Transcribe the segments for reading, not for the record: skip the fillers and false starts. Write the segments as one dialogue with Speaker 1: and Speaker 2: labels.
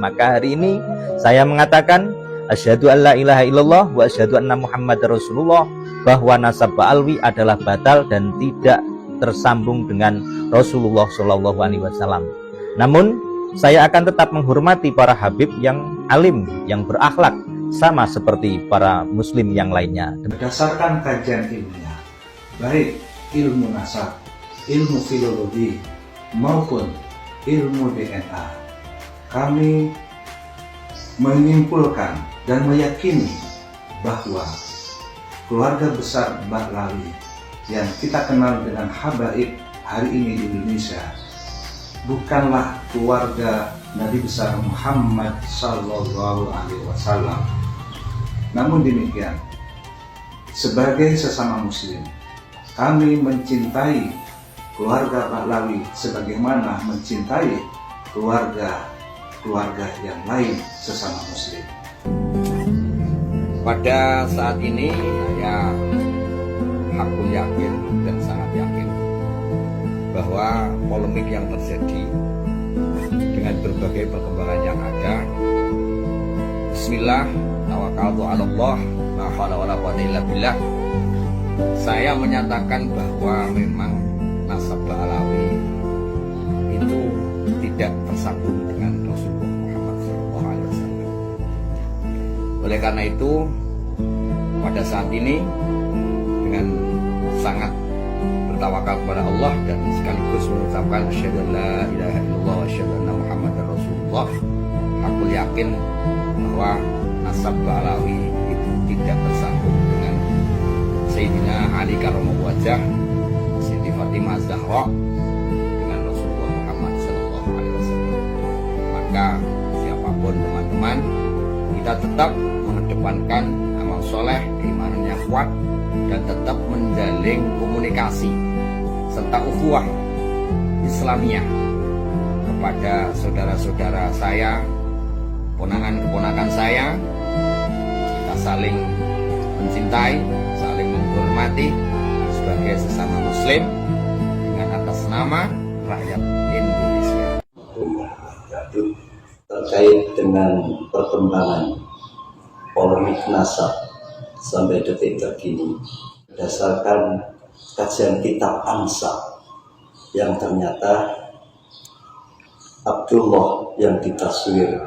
Speaker 1: Maka hari ini saya mengatakan asyhadu alla ilaha illallah wa asyhadu anna Muhammadar Rasulullah, bahwa nasab Ba'alwi adalah batal dan tidak tersambung dengan Rasulullah Shallallahu Alaihi Wasallam. Namun saya akan tetap menghormati para habib yang alim, yang berakhlak, sama seperti para muslim yang lainnya.
Speaker 2: Berdasarkan kajian ilmiah, baik ilmu nasab, ilmu filologi, maupun ilmu DNA, kami menyimpulkan dan meyakini bahwa keluarga besar Ba'lawi yang kita kenal dengan habaib hari ini di Indonesia bukanlah keluarga Nabi besar Muhammad Sallallahu Alaihi Wasallam. Namun demikian, sebagai sesama muslim, kami mencintai keluarga Ba'lawi sebagaimana mencintai keluarga yang lain sesama muslim.
Speaker 3: Pada saat ini saya hakul yakin dan sangat yakin bahwa polemik yang terjadi dengan berbagai perkembangan yang ada, bismillah, tawakkaltu 'ala Allah, la haula wala quwwata illa billah. Saya menyatakan bahwa memang nasab Ba'lawi itu tidak tersambung dengan Rasulullah Muhammad SAW. Oleh karena itu, pada saat ini dengan sangat bertawakal kepada Allah dan sekaligus mengucapkan asyhadu an la ilaha illallah wa asyhadu anna Muhammadar Rasulullah, aku yakin bahwa nasab Ba'lawi itu tidak tersambung dengan Sayyidina Ali karramallahu wajhah, Siti Fatimah Zahra, dengan Rasulullah Muhammad sallallahu alaihi wasallam. Maka siapapun teman-teman, kita tetap mengedepankan amal soleh, keimanan yang kuat, dan tetap menjalin komunikasi serta ukhuwah Islamiyah kepada saudara-saudara saya, ponakan-keponakan saya. Kita saling mencintai, saling menghormati sebagai sesama muslim dengan atas nama rakyat Indonesia.
Speaker 4: Terkait dengan perkembangan polemik nasab sampai detik terkini, berdasarkan kajian kitab Ansab yang ternyata Abdullah yang ditaswir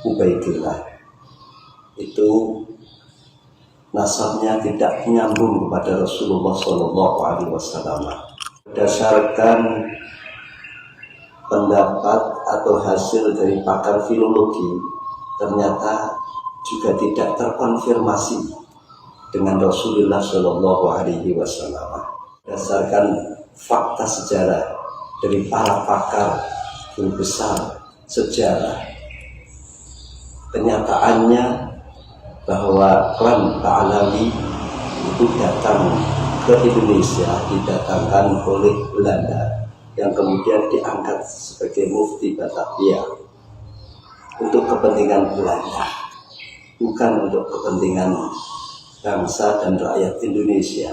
Speaker 4: Ubaidillah itu nasabnya tidak menyambung kepada Rasulullah SAW. Berdasarkan pendapat atau hasil dari pakar filologi, ternyata juga tidak terkonfirmasi dengan Rasulullah Shallallahu Alaihi Wasallam. Berdasarkan fakta sejarah dari para pakar guru besar sejarah, kenyataannya bahwa klan Ba'lawi itu datang ke Indonesia didatangkan oleh Belanda yang kemudian diangkat sebagai mufti Batavia untuk kepentingan Belanda, bukan untuk kepentingan bangsa dan rakyat Indonesia.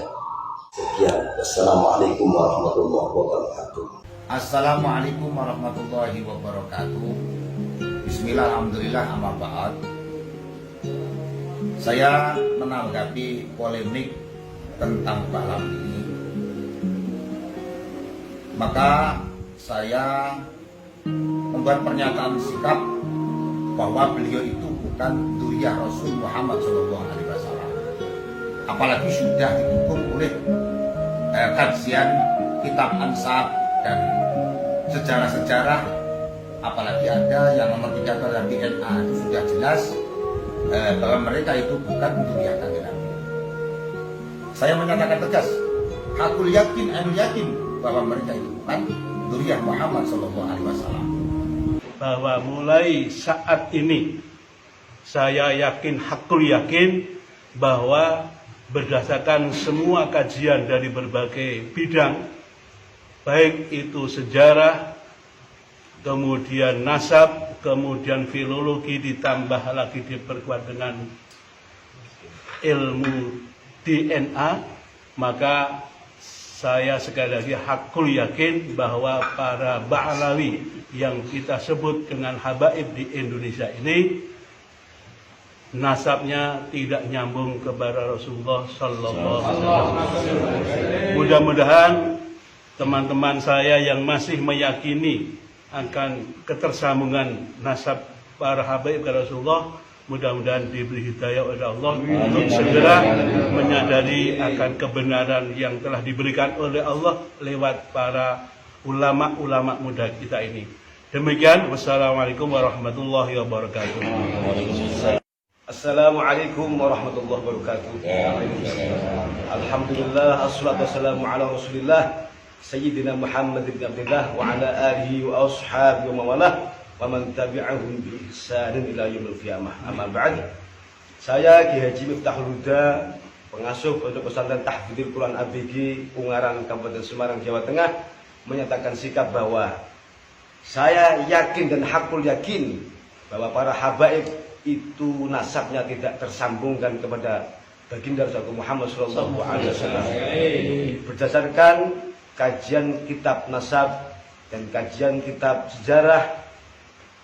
Speaker 4: Sekian, wassalamualaikum warahmatullahi wabarakatuh.
Speaker 5: Assalamualaikum warahmatullahi wabarakatuh. Bismillah, alhamdulillah, amma ba'd. Saya menanggapi polemik tentang Ba'lawi ini, maka saya membuat pernyataan sikap bahwa beliau itu bukan dzurriyyah Rasul Muhammad SAW. Apalagi sudah didukung oleh kajian kitab Ansab dan sejarah-sejarah, apalagi ada yang nomor 3 adalah DNA, itu sudah jelas bahwa mereka itu bukan dzurriyyah Kanjeng Nabi. Saya menyatakan tegas, hakul yakin, anu yakin bahwa mereka itu bukan dzurriyyah Muhammad SAW.
Speaker 6: Bahwa mulai saat ini saya yakin, hakul yakin bahwa berdasarkan semua kajian dari berbagai bidang, baik itu sejarah, kemudian nasab, kemudian filologi, ditambah lagi diperkuat dengan ilmu DNA, maka saya sekali lagi hakul yakin bahwa para Ba'alawi yang kita sebut dengan habaib di Indonesia ini nasabnya tidak nyambung kepada Rasulullah Sallallahu Alaihi Wasallam. Mudah-mudahan teman-teman saya yang masih meyakini akan ketersambungan nasab para habaib kepada Rasulullah, mudah-mudahan diberi hidayah oleh Allah untuk segera menyadari akan kebenaran yang telah diberikan oleh Allah lewat para ulama-ulama muda kita ini. Demikian, wassalamualaikum warahmatullahi wabarakatuh.
Speaker 7: Assalamualaikum warahmatullahi wabarakatuh. Alhamdulillah, assalatu wassalamu ala rasulillah Sayyidina Muhammad bin Abdullah wa ala alihi wa ashabihi wa mawalah wa man tabi'ahum bi ihsanin ila yaumil qiyamah. Amma ba'd. Saya Ki Haji Miftahul Huda, pengasuh Pondok Pesantren Tahfidzul Quran ABG Ungaran Kabupaten Semarang, Jawa Tengah, menyatakan sikap bahwa saya yakin dan hakul yakin bahwa para habaib itu nasabnya tidak tersambungkan kepada baginda Rasulullah Muhammad SAW. Berdasarkan kajian kitab nasab dan kajian kitab sejarah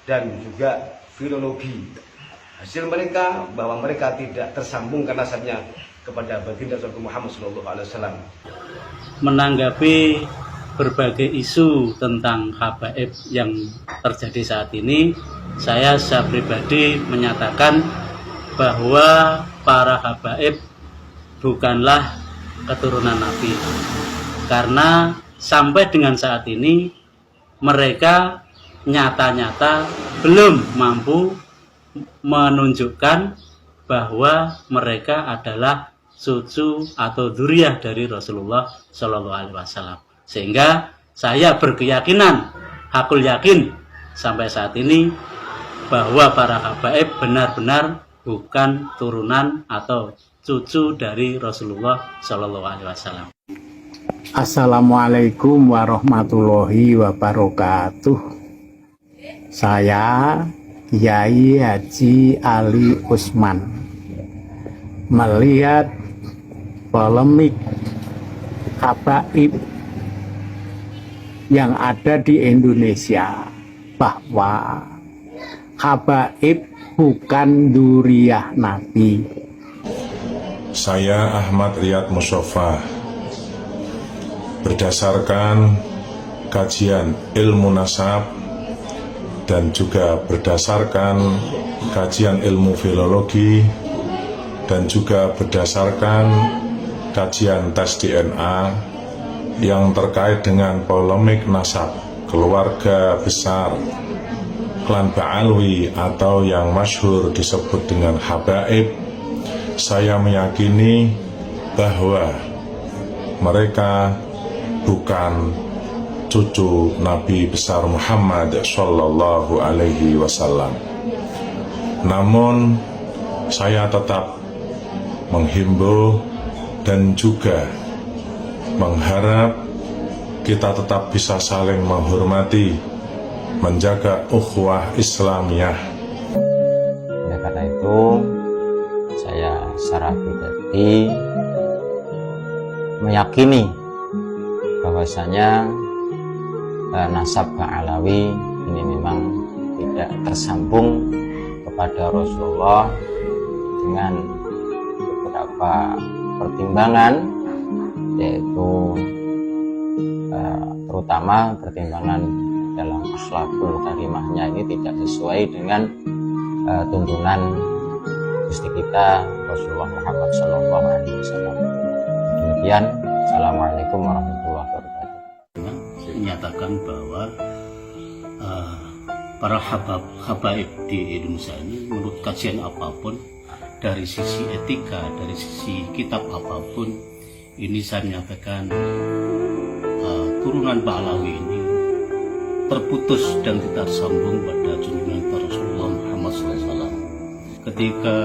Speaker 7: dan juga filologi, hasil mereka bahwa mereka tidak tersambungkan nasabnya kepada baginda Rasulullah Muhammad SAW.
Speaker 8: Menanggapi berbagai isu tentang habaib yang terjadi saat ini, saya secara pribadi menyatakan bahwa para habaib bukanlah keturunan Nabi, karena sampai dengan saat ini mereka nyata-nyata belum mampu menunjukkan bahwa mereka adalah cucu atau dzurriyyah dari Rasulullah Shallallahu Alaihi Wasallam. Sehingga saya berkeyakinan, hakul yakin sampai saat ini bahwa para habaib benar-benar bukan turunan atau cucu dari Rasulullah Shallallahu Alaihi Wasallam.
Speaker 9: Assalamualaikum warahmatullahi wabarakatuh. Saya Kiai Haji Ali Usman melihat polemik habaib yang ada di Indonesia, bahwa habaib bukan dzurriyyah Nabi.
Speaker 10: Saya Ahmad Riyad Mustafa, berdasarkan kajian ilmu nasab dan juga berdasarkan kajian ilmu filologi dan juga berdasarkan kajian tes DNA yang terkait dengan polemik nasab keluarga besar klan Ba'alwi atau yang masyhur disebut dengan habaib, saya meyakini bahwa mereka bukan cucu Nabi besar Muhammad Sallallahu Alaihi Wasallam. Namun saya tetap menghimbau dan juga mengharap kita tetap bisa saling menghormati, menjaga ukhuwah Islamiyah.
Speaker 1: Oleh karena itu, saya secara pribadi meyakini bahwasanya nasab Ba'alawi ini memang tidak tersambung kepada Rasulullah dengan beberapa pertimbangan, yaitu terutama pertimbangan dalam akhlakul karimahnya ini tidak sesuai dengan tuntunan Gusti kita Rasulullah Muhammad Sallallahu Alaihi Wasallam. Demikian, Assalamualaikum warahmatullahi wabarakatuh.
Speaker 8: Menyatakan bahwa para habaib di Indonesia ini menurut kajian apapun, dari sisi etika, dari sisi kitab apapun, ini saya menyatakan turunan Ba'alawi ini terputus dan tidak tersambung pada junjungan Rasulullah Muhammad SAW. Ketika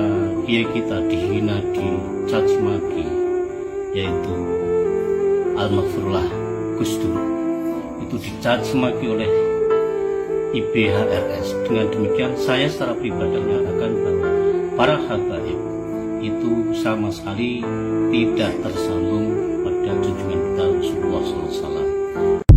Speaker 8: kiai kita dihina, dicaci maki, yaitu Al-Maghfurlah Gus Dur, itu dicaci maki oleh IBHRS. Dengan demikian saya secara pribadi menyatakan bahwa para habaib itu sama sekali tidak tersambung pada pada junjungan kita Rasulullah SAW.